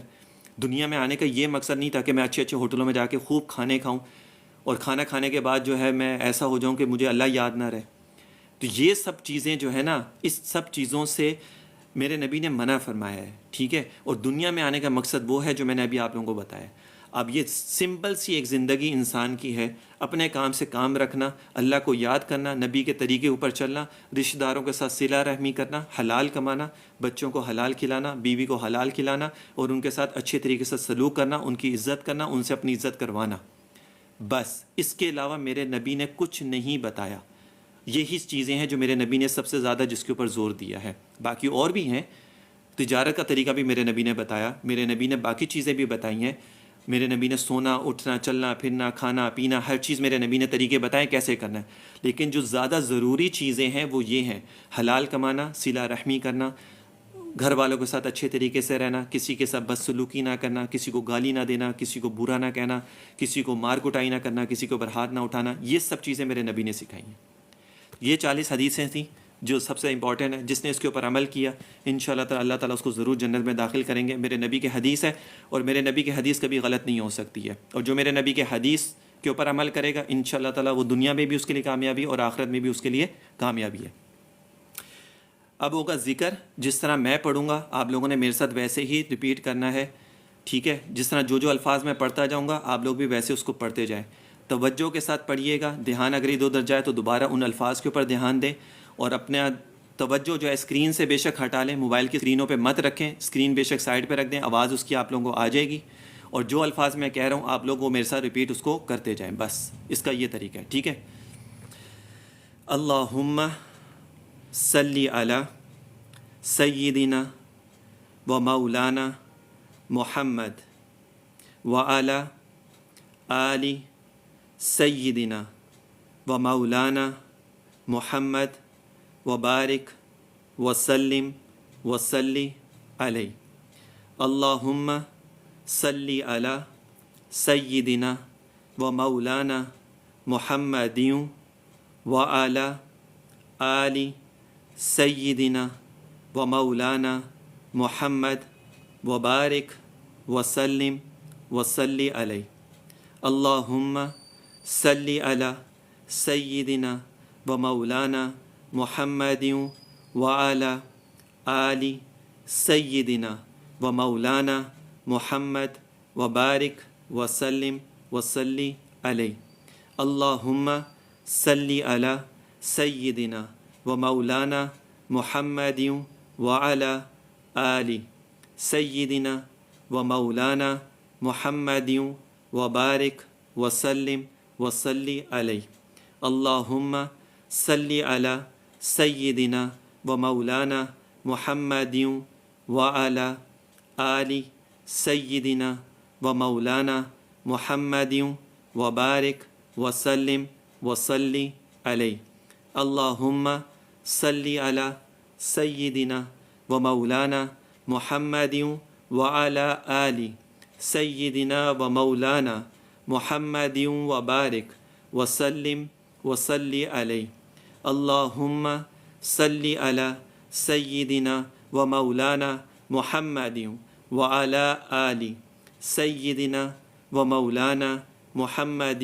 دنیا میں آنے کا یہ مقصد نہیں تھا کہ میں اچھے اچھے ہوٹلوں میں جا کے خوب کھانے کھاؤں اور کھانا کھانے کے بعد جو ہے میں ایسا ہو جاؤں کہ مجھے اللہ یاد نہ رہے. تو یہ سب چیزیں جو ہے نا, اس سب چیزوں سے میرے نبی نے منع فرمایا ہے, ٹھیک ہے. اور دنیا میں آنے کا مقصد وہ ہے جو میں نے ابھی آپ لوگوں کو بتایا. اب یہ سمپل سی ایک زندگی انسان کی ہے, اپنے کام سے کام رکھنا, اللہ کو یاد کرنا, نبی کے طریقے اوپر چلنا, رشتہ داروں کے ساتھ صلہ رحمی کرنا, حلال کمانا, بچوں کو حلال کھلانا, بیوی کو حلال کھلانا, اور ان کے ساتھ اچھے طریقے سے سلوک کرنا, ان کی عزت کرنا, ان سے اپنی عزت کروانا. بس اس کے علاوہ میرے نبی نے کچھ نہیں بتایا. یہی چیزیں ہیں جو میرے نبی نے سب سے زیادہ جس کے اوپر زور دیا ہے. باقی اور بھی ہیں, تجارت کا طریقہ بھی میرے نبی نے بتایا, میرے نبی نے باقی چیزیں بھی بتائی ہیں. میرے نبی نے سونا, اٹھنا, چلنا, پھرنا, کھانا, پینا, ہر چیز میرے نبی نے طریقے بتائے کیسے کرنا ہے. لیکن جو زیادہ ضروری چیزیں ہیں وہ یہ ہیں, حلال کمانا, صلہ رحمی کرنا, گھر والوں کے ساتھ اچھے طریقے سے رہنا, کسی کے ساتھ بدسلوکی نہ کرنا, کسی کو گالی نہ دینا, کسی کو برا نہ کہنا, کسی کو مار کٹائی نہ کرنا, کسی کے اوپر ہاتھ نہ اٹھانا. یہ سب چیزیں میرے نبی نے سکھائی ہیں. یہ 40 حدیثیں تھیں جو سب سے امپورٹنٹ ہے. جس نے اس کے اوپر عمل کیا انشاءاللہ تعالی اللہ تعالیٰ اس کو ضرور جنت میں داخل کریں گے. میرے نبی کے حدیث ہے اور میرے نبی کی حدیث کبھی غلط نہیں ہو سکتی ہے, اور جو میرے نبی کے حدیث کے اوپر عمل کرے گا انشاءاللہ تعالیٰ وہ دنیا میں بھی اس کے لیے کامیابی اور آخرت میں بھی اس کے لیے کامیابی ہے. اب ہوگا ذکر, جس طرح میں پڑھوں گا آپ لوگوں نے میرے ساتھ ویسے ہی ریپیٹ کرنا ہے, ٹھیک ہے. جس طرح جو الفاظ میں پڑھتا جاؤں گا آپ لوگ بھی ویسے اس کو پڑھتے جائیں. توجہ کے ساتھ پڑھیے گا, دھیان اگر ادھر ادھر جائے تو دوبارہ ان الفاظ کے اوپر دھیان دیں, اور اپنے توجہ جو ہے اسکرین سے بے شک ہٹا لیں, موبائل کی اسکرینوں پہ مت رکھیں, اسکرین بے شک سائڈ پہ رکھ دیں, آواز اس کی آپ لوگوں کو آ جائے گی, اور جو الفاظ میں کہہ رہا ہوں آپ لوگ وہ میرے ساتھ ریپیٹ اس کو کرتے جائیں. بس اس کا یہ طریقہ ہے, ٹھیک ہے. اللہم صلی علی سیدنا و مولانا محمد وعلی آل سیدنا و مولانا محمد وبارک وسلم وصلی علیہ. اللہم صلی علی سیدنا و مولانا محمد وعلی آل سیدنا و مولانا محمد وبارک وسلم وصلی علیہ. اللہم صلی علی سیدنا و مولانا محمد وعلی آل سیدنا و مولانا محمد وبارک وسلم وصلی علیہ. اللہم صلی علی سیدنا و مولانا محمد وعلی آل سیدنا و مولانا محمد وبارک وسلم وصلی علیہ. اللہم صلی علی سیدنا و مولانا محمد وعلی آل سیدنا و مولانا محمد وبارک وسلم وصلی علیہ. اللہم صلی علی سیدنا و مولانا محمد وعلی آل سیدنا و مولانا محمد وبارک وسلم وصلی علیہ. اللہم صلی علی سیدنا و مولانا محمد وعلی آل سیدنا و مولانا محمد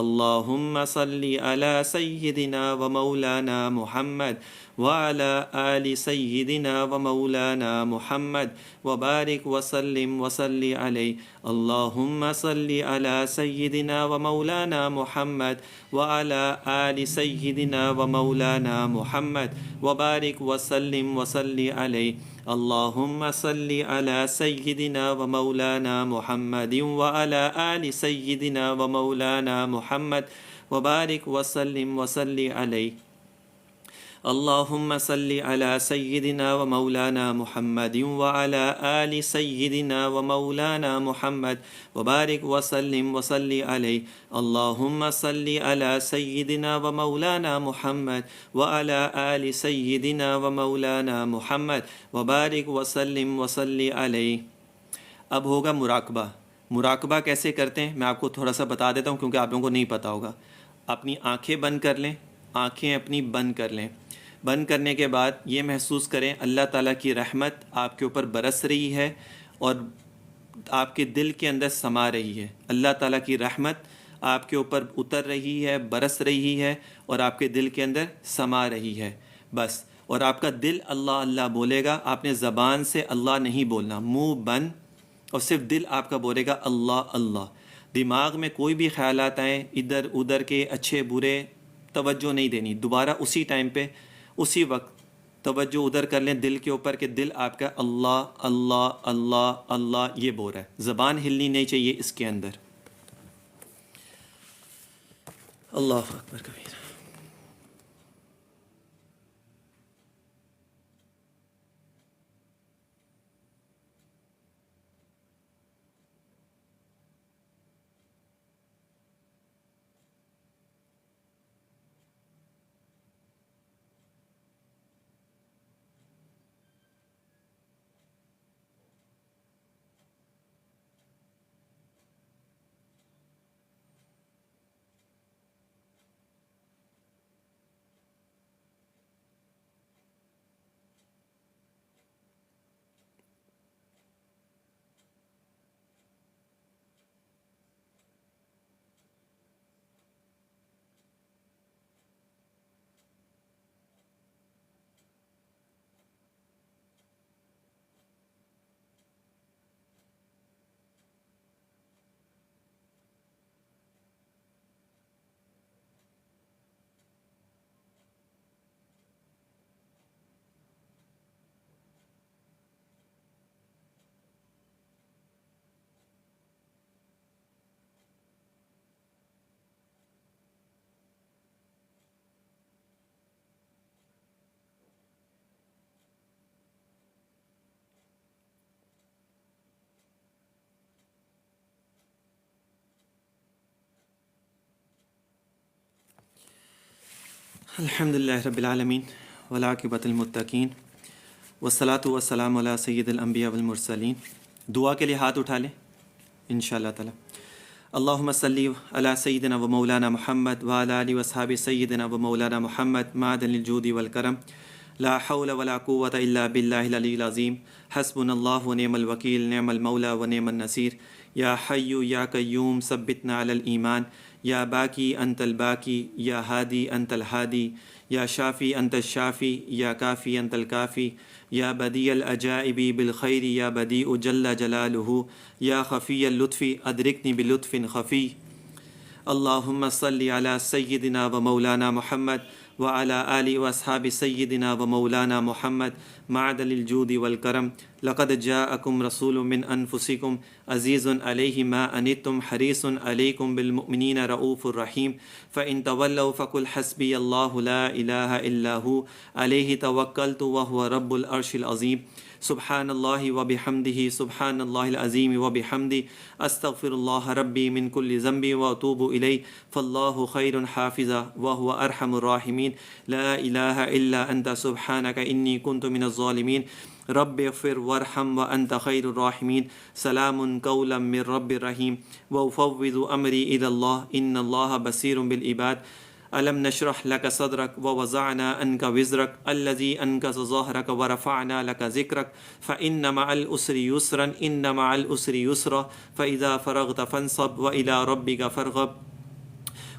اللہم صلی علی سیدنا و مولانا محمد وعلى آل سيدنا ومولانا محمد وبارك وسلم وصل عليه اللهم صل على سيدنا ومولانا محمد وعلى آل سيدنا ومولانا محمد وبارك وسلم وصل عليه اللهم صل على سيدنا ومولانا محمد وعلى آل سيدنا ومولانا محمد وبارك وسلم وصل عليه اللهم صل على سيدنا ومولانا محمد وعلى آل سيدنا ومولانا محمد وبارك وسلم وصل عليه اللهم صل على سيدنا ومولانا محمد وعلى آل سيدنا ومولانا محمد وبارك وسلم وصل عليه۔ اب ہوگا مراقبہ۔ مراقبہ کیسے کرتے ہیں میں آپ کو تھوڑا سا بتا دیتا ہوں کیونکہ آپ لوگوں کو نہیں پتہ ہوگا۔ اپنی آنکھیں بند کر لیں، آنکھیں اپنی بند کر لیں۔ بند کرنے کے بعد یہ محسوس کریں اللہ تعالیٰ کی رحمت آپ کے اوپر برس رہی ہے اور آپ کے دل کے اندر سما رہی ہے۔ اللہ تعالیٰ کی رحمت آپ کے اوپر اتر رہی ہے، برس رہی ہے اور آپ کے دل کے اندر سما رہی ہے بس۔ اور آپ کا دل اللہ اللہ بولے گا، آپ نے زبان سے اللہ نہیں بولنا، منہ بند اور صرف دل آپ کا بولے گا اللہ اللہ۔ دماغ میں کوئی بھی خیالات آئیں ادھر ادھر کے اچھے برے، توجہ نہیں دینی، دوبارہ اسی ٹائم پہ اسی وقت توجہ ادھر کر لیں دل کے اوپر کہ دل آپ کا اللہ اللہ اللہ اللہ یہ بول رہا ہے، زبان ہلنی نہیں چاہیے اس کے اندر۔ اللہ اکبر کبیر۔ الحمدللہ رب العالمین والعاقبۃ للمتقین والصلاۃ والسلام علی سید الانبیاء والمرسلین۔ دعا کے لیے ہاتھ اٹھا لیں انشاءاللہ تعالی۔ اللہم صلی علی سیدنا و مولانا محمد وعلی آلہ واصحاب سیدنا و مولانا محمد معدن الجود والکرم، لا حول ولا قوة الا باللہ العلی العظیم، حسبنا اللہ ونعم الوکیل، نعم المولا ونعم النصیر، یا حی یا قیوم ثبتنا علی الایمان، یا باقی انت الباقی، یا ہادی انت الہادی، یا شافی انت الشافی، یا کافی انت الکافی، یا بدیع العجائب بالخیر، یا بدیع جل جلالہ، یا خفی اللطف ادرکنی بلطف خفی۔ اللہم صلی علی سیدنا و مولانا محمد وعلی آلہ واصحاب سیدنا و مولانا محمد معدن الجود والکرم، لقد جاءکم رسول من انفسکم عزیز علیہ ما عنتم حریص علیکم بالمؤمنین رؤوف الرحیم، فإن تولوا فقل حسبی اللہ لا الہ الا ہو علیہ توکلت وہو رب العرش العظیم۔ سبحان اللہ وبحمدہ، سبحان اللہ العظیم وبحمدہ، استغفر اللہ ربی من کل ذنب واتوب الیہ، فاللہ خیر حافظا وہو ارحم الراحمین، لا الہ الا انت سبحانک انی کنت من الظالمین، رب اغفر وارحم وانت خیر الراحمین، سلام قولا من رب رحیم، وافوض امری الی اللہ ان اللہ بصیر بالعباد۔ الم نشرح لك صدرك ووضعنا عنك وزرك الذي انقض ظهرك ورفعنا لك ذكرك فإن مع العسر يسرا إن مع العسر يسرا فإذا فرغت فانصب وإلى ربك فارغب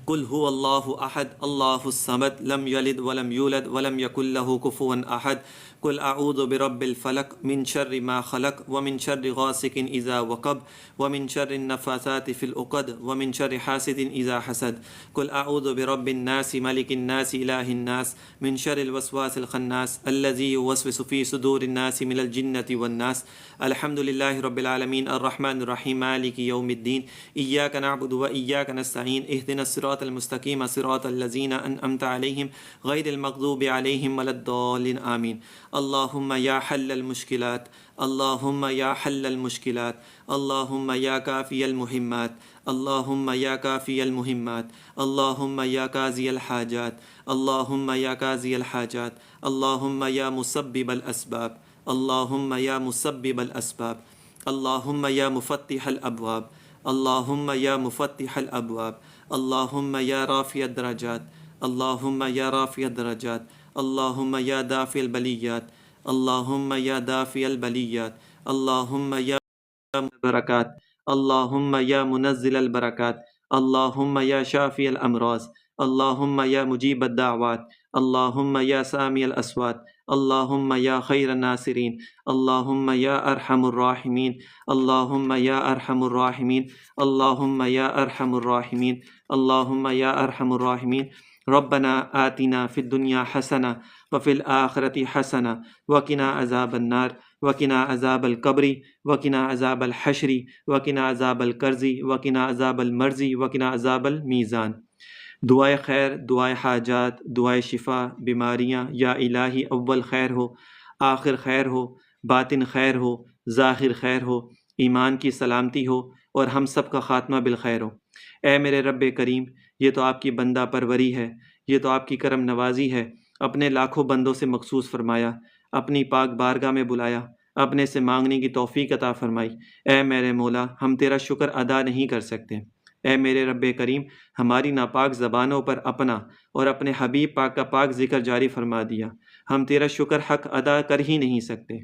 قل هو اللہ احد اللہ الصمد لم یلد ولم یولد ولم یکن له کفوا احد قل اعوذ برب الفلق من شر ما خلق ومن شر غاسق اذا وقب ومن شر النفاثات في العقد ومن شر حاسد اذا حسد قل اعوذ برب الناس ملك الناس اله الناس من شر الوسواس الخناس الذي يوسوس في صدور الناس من الجنة والناس الحمد لله رب العالمين الرحمن الرحيم مالك يوم الدين إياك نعبد وإياك نستعين اهدنا الصراط المستقيم صراط الذين أنعمت عليهم غير المغضوب عليهم ولا الضالين آمين اللهم يا حل المشكلات اللهم يا حل المشكلات اللهم يا كافي المهمات اللهم يا كافي المهمات اللهم يا قاضي الحاجات اللهم يا قاضي الحاجات اللهم يا مسبب الأسباب اللهم يا مسبب الأسباب اللهم يا مفتح الأبواب اللهم يا مفتح الأبواب اللهم يا رافع الدرجات اللهم يا رافع الدرجات اللهم يا دافع البليات اللهم يا دافع البليات اللهم يا البركات اللهم يا منزل البركات اللهم يا شافي الأمراض اللهم يا مجيب الدعوات اللهم يا سامي الأصوات اللهم يا خير الناصرين اللهم يا أرحم الراحمين اللهم يا أرحم الراحمين اللهم يا أرحم الراحمين اللهم يا أرحم الراحمين ربنا آتنا في الدنيا حسنة وفي الآخرة حسنة وقنا عذاب النار وقنا عذاب القبر وقنا عذاب الحشر وقنا عذاب القرض وقنا عذاب المرض وقنا عذاب الميزان۔ دعائے خیر، دعائے حاجات، دعائے شفا، بیماریاں، یا الہی اول خیر ہو، آخر خیر ہو، باطن خیر ہو، ظاہر خیر ہو، ایمان کی سلامتی ہو اور ہم سب کا خاتمہ بالخیر ہو۔ اے میرے رب کریم، یہ تو آپ کی بندہ پروری ہے، یہ تو آپ کی کرم نوازی ہے، اپنے لاکھوں بندوں سے مخصوص فرمایا، اپنی پاک بارگاہ میں بلایا، اپنے سے مانگنے کی توفیق عطا فرمائی۔ اے میرے مولا، ہم تیرا شکر ادا نہیں کر سکتے۔ اے میرے رب کریم، ہماری ناپاک زبانوں پر اپنا اور اپنے حبیب پاک کا پاک ذکر جاری فرما دیا، ہم تیرا شکر حق ادا کر ہی نہیں سکتے۔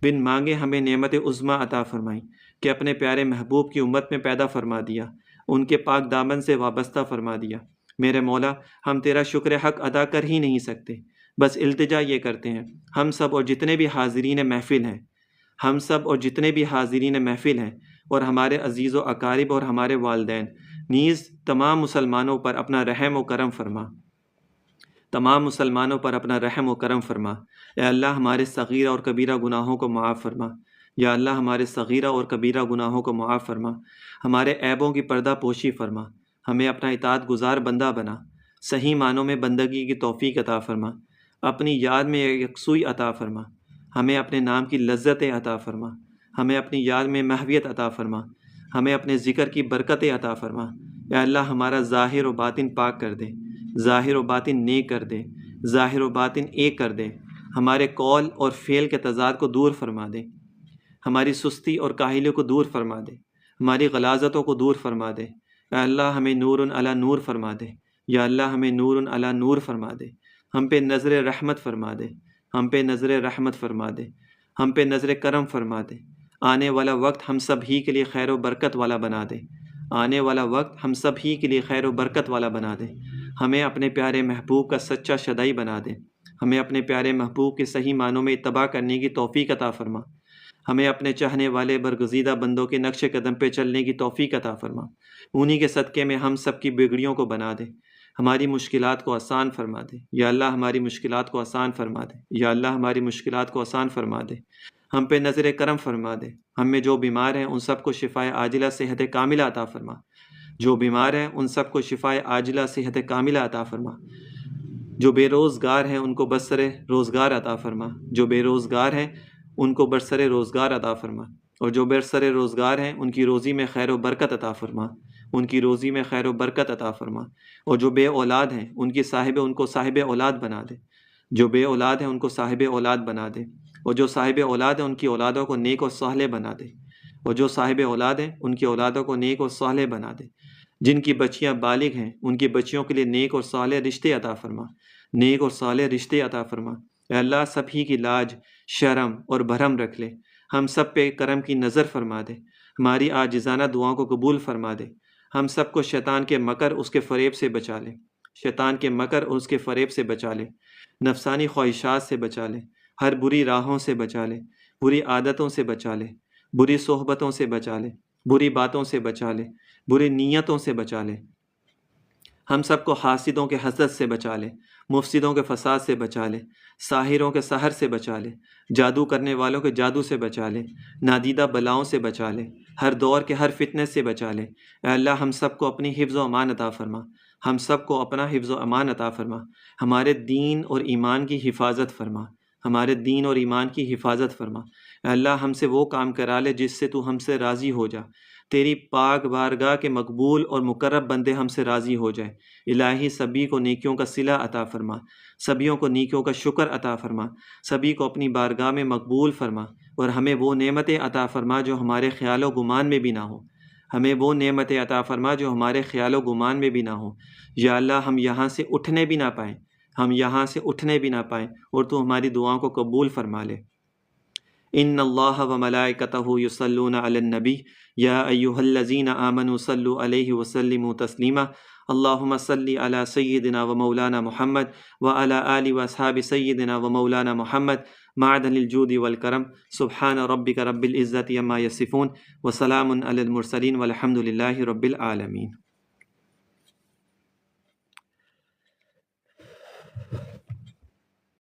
بن مانگے ہمیں نعمت عظمیٰ عطا فرمائی کہ اپنے پیارے محبوب کی امت میں پیدا فرما دیا، ان کے پاک دامن سے وابستہ فرما دیا۔ میرے مولا، ہم تیرا شکر حق ادا کر ہی نہیں سکتے، بس التجا یہ کرتے ہیں، ہم سب اور جتنے بھی حاضرین محفل ہیں، ہم سب اور جتنے بھی حاضرین محفل ہیں، اور ہمارے عزیز و اقارب اور ہمارے والدین نیز تمام مسلمانوں پر اپنا رحم و کرم فرما، تمام مسلمانوں پر اپنا رحم و کرم فرما۔ اے اللہ، ہمارے صغیرہ اور کبیرہ گناہوں کو معاف فرما۔ یا اللہ، ہمارے صغیرہ اور کبیرہ گناہوں کو معاف فرما، ہمارے عیبوں کی پردہ پوشی فرما، ہمیں اپنا اطاعت گزار بندہ بنا، صحیح معنوں میں بندگی کی توفیق عطا فرما، اپنی یاد میں یکسوئی عطا فرما، ہمیں اپنے نام کی لذتیں عطا فرما، ہمیں اپنی یاد میں محویت عطا فرما، ہمیں اپنے ذکر کی برکتیں عطا فرما۔ یا اللہ، ہمارا ظاہر و باطن پاک کر دے، ظاہر و باطن نیک کر دے، ظاہر و باطن ایک کر دے، ہمارے قول اور فعل کے تضاد کو دور فرما دے، ہماری سستی اور کاہلی کو دور فرما دے، ہماری غلاظتوں کو دور فرما دے۔ یا اللہ، ہمیں نور علی نور فرما دے، یا اللہ ہمیں نور علی نور فرما دے، ہم پہ نظر رحمت فرما دے، ہم پہ نظر رحمت فرما دے، ہم پہ نظر کرم فرما دے۔ آنے والا وقت ہم سب ہی کے لیے خیر و برکت والا بنا دے، آنے والا وقت ہم سب ہی کے لیے خیر و برکت والا بنا دے، ہمیں اپنے پیارے محبوب کا سچا شدائی بنا دے، ہمیں اپنے پیارے محبوب کے صحیح معنوں میں اتباع کرنے کی توفیق عطا فرما، ہمیں اپنے چاہنے والے برگزیدہ بندوں کے نقش قدم پہ چلنے کی توفیق عطا فرما، انہی کے صدقے میں ہم سب کی بگڑیوں کو بنا دے، ہماری مشکلات کو آسان فرما دے۔ یا اللہ، ہماری مشکلات کو آسان فرما دے، یا اللہ ہماری مشکلات کو آسان فرما دے، ہم پہ نظر کرم فرما دے، ہم میں جو بیمار ہیں ان سب کو شفائے عاجلہ صحت کاملہ عطا فرما، جو بیمار ہیں ان سب کو شفائے عاجلہ صحت کاملہ عطا فرما، جو بے روزگار ہیں ان کو بسر روزگار عطا فرما، جو بے روزگار ہیں ان کو برسر روزگار عطا فرما، اور جو برسر روزگار ہیں ان کی روزی میں خیر و برکت عطا فرما، ان کی روزی میں خیر و برکت عطا فرما، اور جو بے اولاد ہیں ان کو صاحب اولاد بنا دے، جو بے اولاد ہیں ان کو صاحب اولاد بنا دے، اور جو صاحب اولاد ہیں ان کی اولادوں کو نیک اور صالح بنا دے، اور جو صاحب اولاد ہیں ان کی اولادوں کو نیک اور صالح بنا دے، جن کی بچیاں بالغ ہیں ان کی بچیوں کے لیے نیک اور صالح رشتے عطا فرما، نیک اور صالح رشتے عطا فرما۔ اے اللہ، سب ہی کی لاج، شرم اور بھرم رکھ لے، ہم سب پہ کرم کی نظر فرما دے، ہماری عاجزانہ دعاؤں کو قبول فرما دے، ہم سب کو شیطان کے مکر اس کے فریب سے بچا لے، شیطان کے مکر اور اس کے فریب سے بچا لے، نفسانی خواہشات سے بچا لے، ہر بری راہوں سے بچا لے، بری عادتوں سے بچا لے، بری صحبتوں سے بچا لے، بری باتوں سے بچا لے، بری نیتوں سے بچا لے، ہم سب کو حاسدوں کے حسد سے بچا لے، مفسدوں کے فساد سے بچا لے، ساحروں کے سحر سے بچا لے، جادو کرنے والوں کے جادو سے بچا لے، نادیدہ بلاؤں سے بچا لے، ہر دور کے ہر فتنے سے بچا لے۔ اے اللہ ہم سب کو اپنی حفظ و امان عطا فرما، ہم سب کو اپنا حفظ و امان عطا فرما، ہمارے دین اور ایمان کی حفاظت فرما، ہمارے دین اور ایمان کی حفاظت فرما۔ اے اللہ ہم سے وہ کام کرا لے جس سے تو ہم سے راضی ہو جا، تیری پاک بارگاہ کے مقبول اور مقرب بندے ہم سے راضی ہو جائے۔ الہی سبھی کو نیکیوں کا صلہ عطا فرما، سبھیوں کو نیکیوں کا شکر عطا فرما، سبھی کو اپنی بارگاہ میں مقبول فرما، اور ہمیں وہ نعمتیں عطا فرما جو ہمارے خیال و گمان میں بھی نہ ہو، ہمیں وہ نعمتیں عطا فرما جو ہمارے خیال و گمان میں بھی نہ ہو۔ یا اللہ ہم یہاں سے اٹھنے بھی نہ پائیں، ہم یہاں سے اٹھنے بھی نہ پائیں، اور تو ہماری دعاؤں کو قبول فرما لے۔ ان اللہ و ملائکتہ یصلون علی النبی یا ایہا الذین آمنوا صلوا علیہ وسلموا تسلیما اللہم صلی علی سیدنا و مولانا محمد وعلی آل و اصحاب سیدنا و مولانا محمد معدن الجود والکرم سبحان ربک رب العزت عما یصفون وسلام علی المرسلین والحمد للہ رب العالمین۔